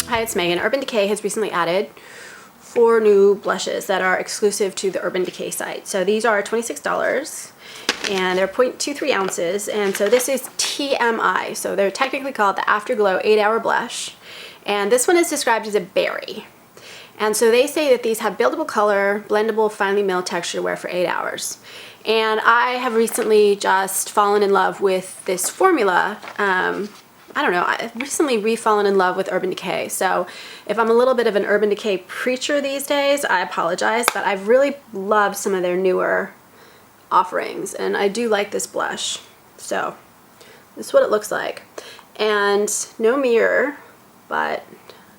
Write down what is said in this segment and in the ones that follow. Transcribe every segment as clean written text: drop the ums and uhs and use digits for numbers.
Hi, it's Megan. Urban Decay has recently added 4 new blushes that are exclusive to the Urban Decay site. So these are $26 and they're 0.23 ounces. And so this is TMI. So they're technically called the Afterglow 8-Hour Blush. And this one is described as a berry. And so they say that these have buildable color, blendable, finely milled texture to wear for 8 hours. And I have recently just fallen in love with this formula. I don't know, I've recently re-fallen in love with Urban Decay. So if I'm a little bit of an Urban Decay preacher these days, I apologize, but I've really loved some of their newer offerings, and I do like this blush. So this is what it looks like. And no mirror, but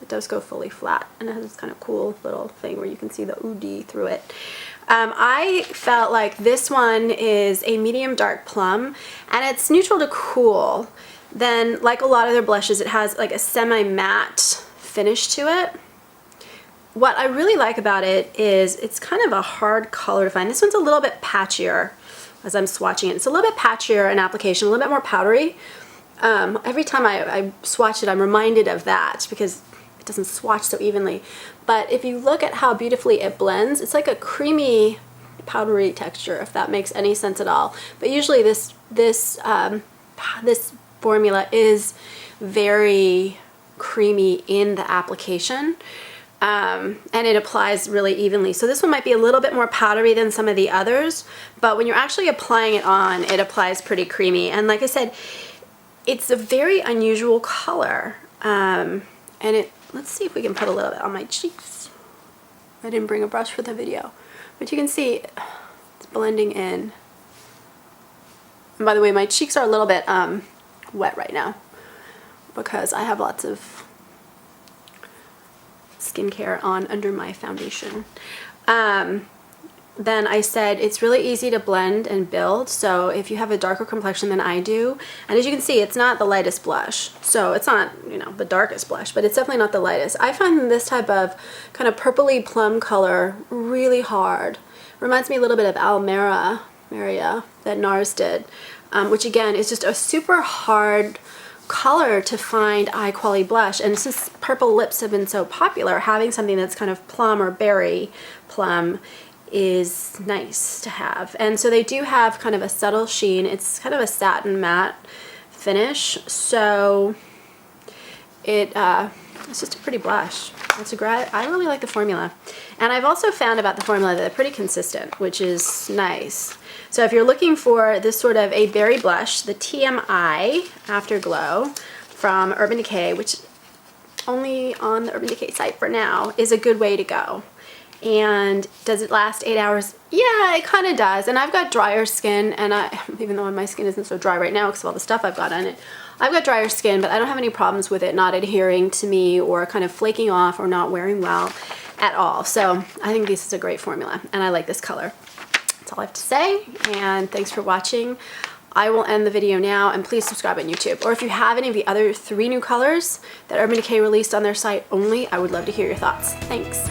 it does go fully flat, and it has this kind of cool little thing where you can see the Etude through it. I felt like this one is a medium dark plum, and it's neutral to cool. Then, like a lot of their blushes, it has like a semi-matte finish to it. What I really like about it is it's kind of a hard color to find. This one's a little bit patchier as I'm swatching it. It's a little bit patchier in application, a little bit more powdery. Every time I swatch it, I'm reminded of that because it doesn't swatch so evenly. But if you look at how beautifully it blends, it's like a creamy, powdery texture, if that makes any sense at all. But usually this formula is very creamy in the application, and it applies really evenly. So this one might be a little bit more powdery than some of the others, but when you're actually applying it on, it applies pretty creamy. And like I said, it's a very unusual color, and let's see if we can put a little bit on my cheeks. I didn't bring a brush for the video, but you can see it's blending in. And by the way, my cheeks are a little bit wet right now because I have lots of skincare on under my foundation. Then I said it's really easy to blend and build, so if you have a darker complexion than I do, and as you can see, it's not the lightest blush, so it's not, you know, the darkest blush, but it's definitely not the lightest. I find this type of kind of purpley plum color really hard. Reminds me a little bit of Almera Maria that NARS did, which again is just a super hard color to find eye quality blush. And since purple lips have been so popular, having something that's kind of plum or berry plum is nice to have. And so they do have kind of a subtle sheen. It's kind of a satin matte finish, so it's just a pretty blush. I really like the formula. And I've also found about the formula that they're pretty consistent, which is nice. So if you're looking for this sort of a berry blush, the TMI Afterglow from Urban Decay, which only on the Urban Decay site for now, is a good way to go. And does it last 8 hours? Yeah, it kind of does. And I've got drier skin, and even though my skin isn't so dry right now because of all the stuff I've got on it, I've got drier skin, but I don't have any problems with it not adhering to me or kind of flaking off or not wearing well at all. So I think this is a great formula, and I like this color. That's all I have to say, and thanks for watching. I will end the video now, and please subscribe on YouTube. Or if you have any of the other 3 new colors that Urban Decay released on their site only, I would love to hear your thoughts. Thanks.